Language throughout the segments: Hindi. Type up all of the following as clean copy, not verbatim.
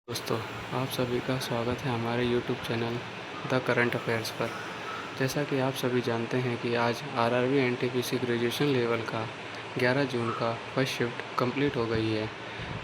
दोस्तों, आप सभी का स्वागत है हमारे YouTube channel the current affairs पर। जैसा कि आप सभी जानते हैं कि आज आरआरबी एनटीपीसी ग्रेजुएशन लेवल का 11 जून का फर्स्ट शिफ्ट कंप्लीट हो गई है।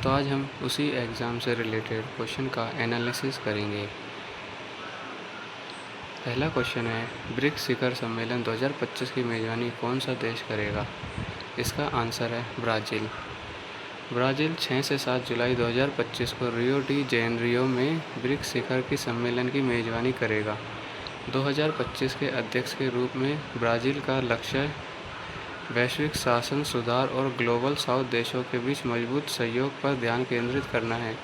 तो आज हम उसी एग्ज़ाम से रिलेटेड क्वेश्चन का एनालिसिस करेंगे। पहला क्वेश्चन है, ब्रिक्स शिखर सम्मेलन 2025 की मेज़बानी कौन सा देश करेगा? इसका आंसर है ब्राज़ील। ब्राज़ील 6 से 7 जुलाई 2025 को रियो डी जेनेरियो में ब्रिक्स शिखर की सम्मेलन की मेज़बानी करेगा। 2025 के अध्यक्ष के रूप में ब्राज़ील का लक्ष्य वैश्विक शासन सुधार और ग्लोबल साउथ देशों के बीच मजबूत सहयोग पर ध्यान केंद्रित करना है।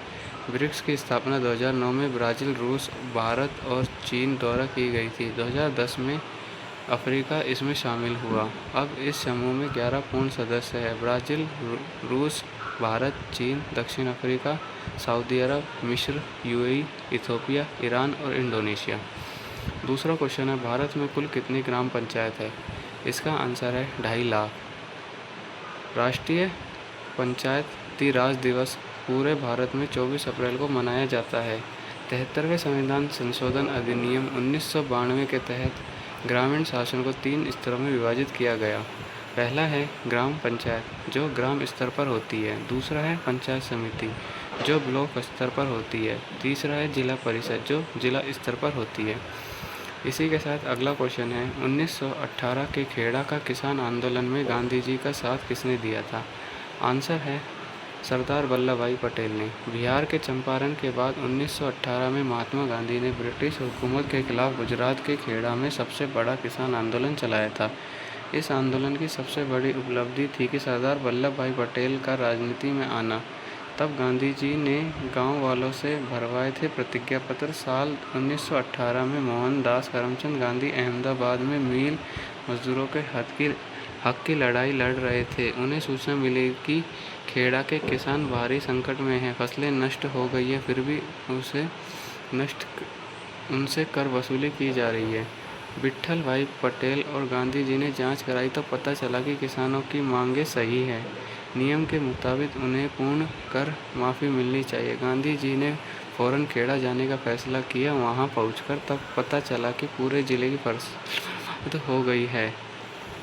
ब्रिक्स की स्थापना 2009 में ब्राज़ील, रूस, भारत और चीन द्वारा की गई थी। 2010 में अफ्रीका इसमें शामिल हुआ। अब इस समूह में 11 पूर्ण सदस्य हैं: ब्राज़ील, रूस, भारत, चीन, दक्षिण अफ्रीका, सऊदी अरब, मिस्र, यूएई, इथियोपिया, ईरान और इंडोनेशिया। दूसरा क्वेश्चन है, भारत में कुल कितनी ग्राम पंचायत है? इसका आंसर है 2.5 लाख। राष्ट्रीय पंचायती राज दिवस पूरे भारत में 24 अप्रैल को मनाया जाता है। 73वें संविधान संशोधन अधिनियम 1992 के तहत ग्रामीण शासन को 3 स्तरों में विभाजित किया गया। पहला है ग्राम पंचायत, जो ग्राम स्तर पर होती है। दूसरा है पंचायत समिति, जो ब्लॉक स्तर पर होती है। तीसरा है जिला परिषद, जो जिला स्तर पर होती है। इसी के साथ अगला क्वेश्चन है, 1918 के खेड़ा का किसान आंदोलन में गांधी जी का साथ किसने दिया था? आंसर है सरदार वल्लभ भाई पटेल ने। बिहार के चंपारण के बाद 1918 में महात्मा गांधी ने ब्रिटिश हुकूमत के खिलाफ गुजरात के खेड़ा में सबसे बड़ा किसान आंदोलन चलाया था। इस आंदोलन की सबसे बड़ी उपलब्धि थी कि सरदार वल्लभ भाई पटेल का राजनीति में आना। तब गांधी जी ने गांव वालों से भरवाए थे प्रतिज्ञा पत्र। साल 1918 में मोहनदास करमचंद गांधी अहमदाबाद में मिल मजदूरों के हक की लड़ाई लड़ रहे थे। उन्हें सूचना मिली कि खेड़ा के किसान भारी संकट में हैं, फसलें नष्ट हो गई हैं, फिर भी उनसे कर वसूली की जा रही है। विट्ठल भाई पटेल और गांधी जी ने जांच कराई तो पता चला कि किसानों की मांगें सही है। नियम के मुताबिक उन्हें पूर्ण कर माफ़ी मिलनी चाहिए। गांधी जी ने फौरन खेड़ा जाने का फैसला किया। वहां पहुंचकर तब पता चला कि पूरे जिले की फसल बर्बाद हो गई है,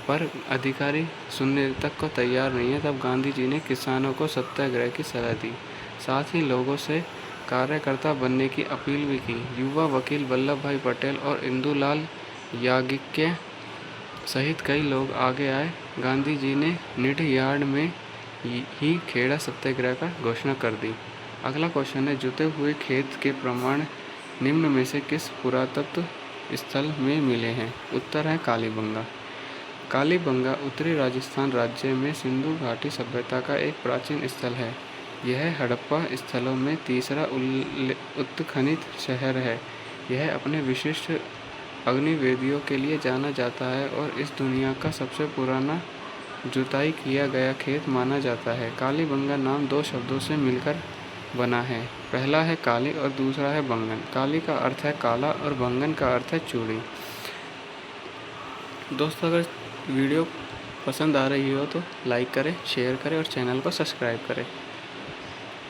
पर अधिकारी सुनने तक को तैयार नहीं है। तब गांधी जी ने किसानों को सत्याग्रह की सलाह दी, साथ ही लोगों से कार्यकर्ता बनने की अपील भी की। युवा वकील वल्लभ भाई पटेल और इंदुलाल याज्ञिक सहित कई लोग आगे आए। गांधी जी ने निड यार्ड में ही खेड़ा सत्याग्रह का घोषणा कर दी। अगला क्वेश्चन है, जुते हुए खेत के प्रमाण निम्न में से किस पुरातत्व स्थल में मिले हैं? उत्तर है कालीबंगा। कालीबंगा उत्तरी राजस्थान राज्य में सिंधु घाटी सभ्यता का एक प्राचीन स्थल है। यह हड़प्पा स्थलों में तीसरा उत्खनित शहर है। यह अपने विशिष्ट अग्निवेदियों के लिए जाना जाता है और इस दुनिया का सबसे पुराना जुताई किया गया खेत माना जाता है। कालीबंगा नाम 2 शब्दों से मिलकर बना है। पहला है काली और दूसरा है बंगन। काली का अर्थ है काला और बंगन का अर्थ है चूड़ी। दोस्तों, अगर वीडियो पसंद आ रही हो तो लाइक करें, शेयर करें और चैनल को सब्सक्राइब करें।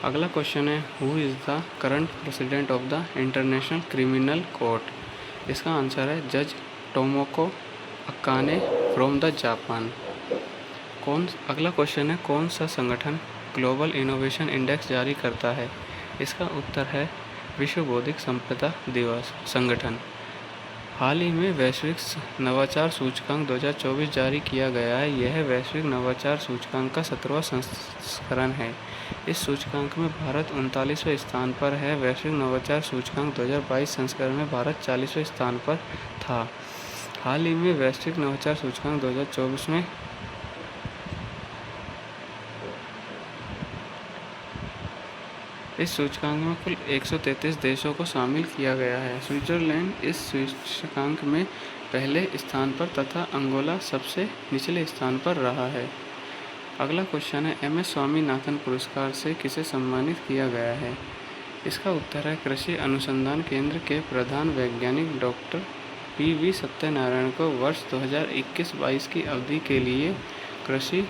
अगला क्वेश्चन है, who is the current president of the international criminal court? इसका आंसर है जज Tomoko Akane from the Japan. अगला क्वेश्चन है, कौन सा संगठन ग्लोबल इनोवेशन इंडेक्स जारी करता है? इसका उत्तर है विश्व बौद्धिक संपदा दिवस संगठन। हाल ही में वैश्विक नवाचार सूचकांक 2024 जारी किया गया है। यह वैश्विक नवाचार सूचकांक का 17वां संस्करण है। इस सूचकांक में भारत 39वें स्थान पर है। वैश्विक नवाचार सूचकांक 2022 संस्करण में भारत 40वें स्थान पर था। हाल ही में वैश्विक नवाचार सूचकांक 2024 में इस सूचकांक में कुल 133 देशों को शामिल किया गया है। स्विट्जरलैंड इस सूचकांक में पहले स्थान पर तथा अंगोला सबसे निचले स्थान पर रहा है। अगला क्वेश्चन है, MS स्वामीनाथन पुरस्कार से किसे सम्मानित किया गया है? इसका उत्तर है कृषि अनुसंधान केंद्र के प्रधान वैज्ञानिक डॉक्टर PV सत्यनारायण को वर्ष 2021-22 की अवधि के लिए कृषि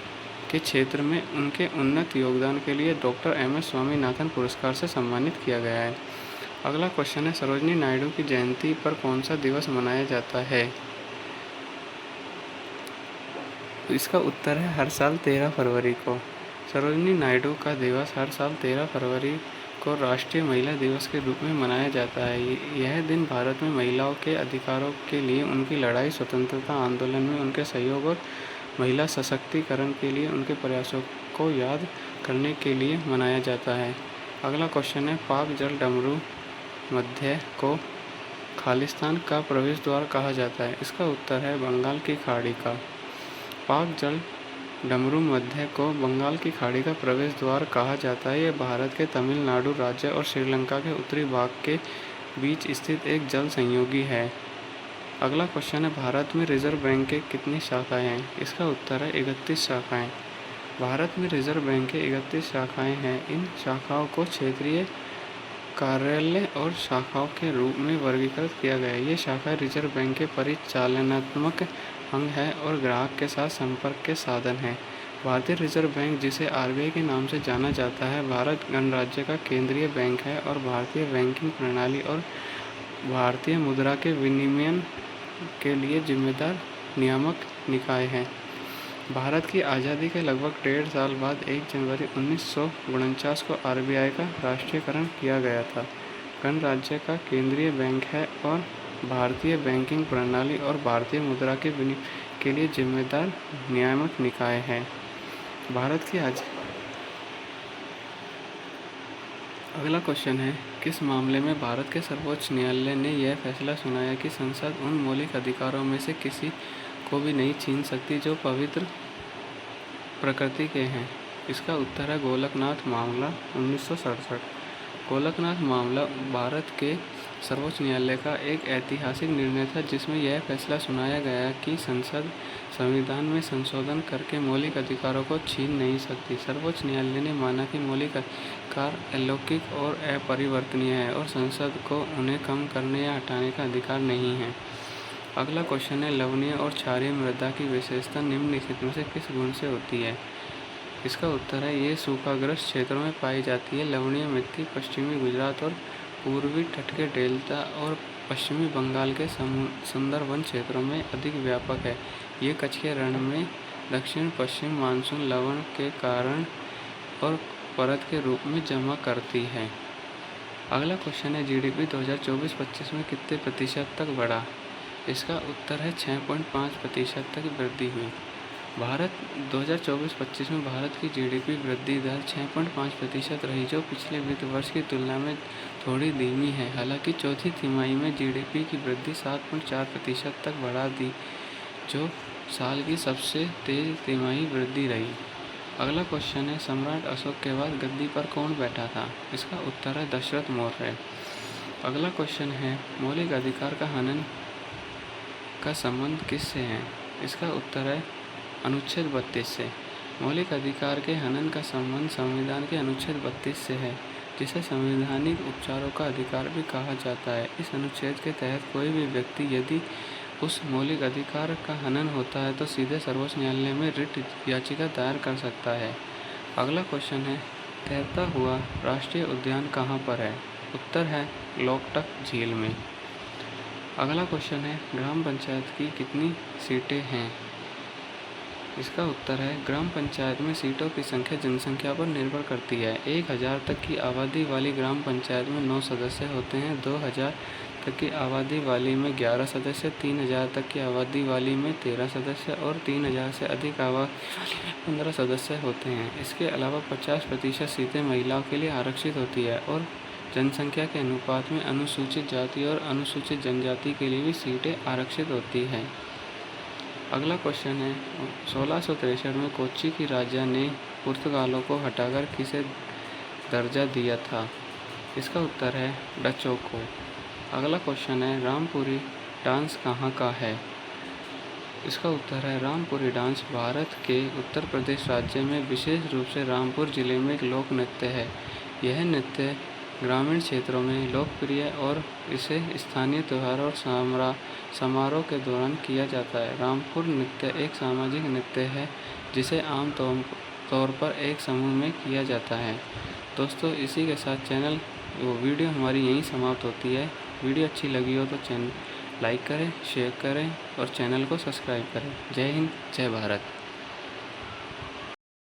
के क्षेत्र में उनके उन्नत योगदान के लिए डॉक्टर एम.एस. स्वामीनाथन पुरस्कार से सम्मानित किया गया है। अगला क्वेश्चन है, सरोजिनी नायडू की जयंती पर कौन सा दिवस मनाया जाता है? इसका उत्तर है हर साल 13 फरवरी को। सरोजिनी नायडू का दिवस हर साल 13 फरवरी को राष्ट्रीय महिला दिवस के रूप में मनाया जाता है। यह दिन भारत में महिलाओं के अधिकारों के लिए उनकी लड़ाई, स्वतंत्रता आंदोलन में उनके सहयोग और महिला सशक्तिकरण के लिए उनके प्रयासों को याद करने के लिए मनाया जाता है। अगला क्वेश्चन है, पाक जल डमरू मध्य को खालिस्तान का प्रवेश द्वार कहा जाता है। इसका उत्तर है बंगाल की खाड़ी का। पाक जल डमरू मध्य को बंगाल की खाड़ी का प्रवेश द्वार कहा जाता है। यह भारत के तमिलनाडु राज्य और श्रीलंका के उत्तरी भाग के बीच स्थित एक जल संयोगी है। अगला क्वेश्चन है, भारत में रिजर्व बैंक के कितनी शाखाएं हैं? इसका उत्तर है 31 शाखाएं। भारत में रिजर्व बैंक के 31 शाखाएं हैं। इन शाखाओं को क्षेत्रीय कार्यालय और शाखाओं के रूप में वर्गीकृत किया गया है। ये शाखाएं रिजर्व बैंक के परिचालनात्मक अंग है और ग्राहक के साथ संपर्क के साधन है। भारतीय रिजर्व बैंक, जिसे आरबीआई के नाम से जाना जाता है, भारत गणराज्य का केंद्रीय बैंक है और भारतीय बैंकिंग प्रणाली और भारतीय मुद्रा के विनियमन के लिए जिम्मेदार नियामक निकाय है। भारत की आज़ादी के लगभग 1.5 साल बाद 1 जनवरी 1949 को आरबीआई का राष्ट्रीयकरण किया गया था। गणराज्य का केंद्रीय बैंक है और भारतीय बैंकिंग प्रणाली और भारतीय मुद्रा के विनियमन के लिए जिम्मेदार नियामक निकाय है। अगला क्वेश्चन है, किस मामले में भारत के सर्वोच्च न्यायालय ने यह फैसला सुनाया कि संसद उन मौलिक अधिकारों में से किसी को भी नहीं छीन सकती जो पवित्र प्रकृति के हैं? इसका उत्तर है गोलकनाथ मामला 1967। गोलकनाथ मामला भारत के सर्वोच्च न्यायालय का एक ऐतिहासिक निर्णय था जिसमें यह फैसला सुनाया गया कि संसद संविधान में संशोधन करके मौलिक अधिकारों को छीन नहीं सकती। सर्वोच्च न्यायालय ने माना कि मौलिक अधिकार अलौकिक और अपरिवर्तनीय है और संसद को उन्हें कम करने या हटाने का अधिकार नहीं है। अगला क्वेश्चन है, लवणीय और क्षारीय मृदा की विशेषता निम्नलिखित में से किस गुण से होती है? इसका उत्तर है ये सूखाग्रस्त क्षेत्रों में पाई जाती है। लवणीय मिट्टी पश्चिमी गुजरात और पूर्वी तट के डेल्टा और पश्चिमी बंगाल के सुंदरवन क्षेत्रों में अधिक व्यापक है। ये कच्छ के रण में दक्षिण पश्चिम मानसून लवण के कारण और परत के रूप में जमा करती है। अगला क्वेश्चन है, जीडीपी 2024-25 में कितने प्रतिशत तक बढ़ा? इसका उत्तर है 6.5% तक वृद्धि हुई। भारत 2024-25 में भारत की जीडीपी वृद्धि दर 6.5% रही, जो पिछले वित्त वर्ष की तुलना में थोड़ी धीमी है। हालांकि चौथी तिमाही में जीडीपी की वृद्धि 7.4% तक बढ़ा दी, जो साल की सबसे तेज तिमाही वृद्धि रही। अगला क्वेश्चन है, सम्राट अशोक के बाद गद्दी पर कौन बैठा था? इसका उत्तर है दशरथ मौर्य। अगला क्वेश्चन है, मौलिक अधिकार का हनन का संबंध किससे है? इसका उत्तर है अनुच्छेद 32 से। मौलिक अधिकार के हनन का संबंध संविधान के अनुच्छेद 32 से है, जिसे संवैधानिक उपचारों का अधिकार भी कहा जाता है। इस अनुच्छेद के तहत कोई भी व्यक्ति यदि उस मौलिक अधिकार का हनन होता है तो सीधे सर्वोच्च न्यायालय में रिट याचिका दायर कर सकता है। अगला क्वेश्चन है, तैरता हुआ राष्ट्रीय उद्यान कहाँ पर है? उत्तर है लोकटक झील में। अगला क्वेश्चन है, ग्राम पंचायत की कितनी सीटें हैं? इसका उत्तर है ग्राम पंचायत में सीटों की संख्या जनसंख्या पर निर्भर करती है। 1000 तक की आबादी वाली ग्राम पंचायत में 9 सदस्य होते हैं, 2000 तक की आबादी वाली में 11 सदस्य, 3000 तक की आबादी वाली में 13 सदस्य और 3000 से अधिक आबादी वाली में 15 सदस्य होते हैं। इसके अलावा 50% सीटें महिलाओं के लिए आरक्षित होती है और जनसंख्या के अनुपात में अनुसूचित जाति और अनुसूचित जनजाति के लिए भी सीटें आरक्षित होती हैं। अगला क्वेश्चन है, 1663 में कोच्चि की राजा ने पुर्तगालों को हटाकर किसे दर्जा दिया था? इसका उत्तर है डचों को। अगला क्वेश्चन है, रामपुरी डांस कहाँ का है? इसका उत्तर है रामपुरी डांस भारत के उत्तर प्रदेश राज्य में विशेष रूप से रामपुर जिले में एक लोक नृत्य है। यह नृत्य ग्रामीण क्षेत्रों में लोकप्रिय और इसे स्थानीय त्योहारों और समारोह के दौरान किया जाता है। रामपुर नृत्य एक सामाजिक नृत्य है जिसे तौर पर एक समूह में किया जाता है। दोस्तों, इसी के साथ वीडियो हमारी यहीं समाप्त होती है। वीडियो अच्छी लगी हो तो लाइक करें, शेयर करें और चैनल को सब्सक्राइब करें। जय हिंद, जय भारत।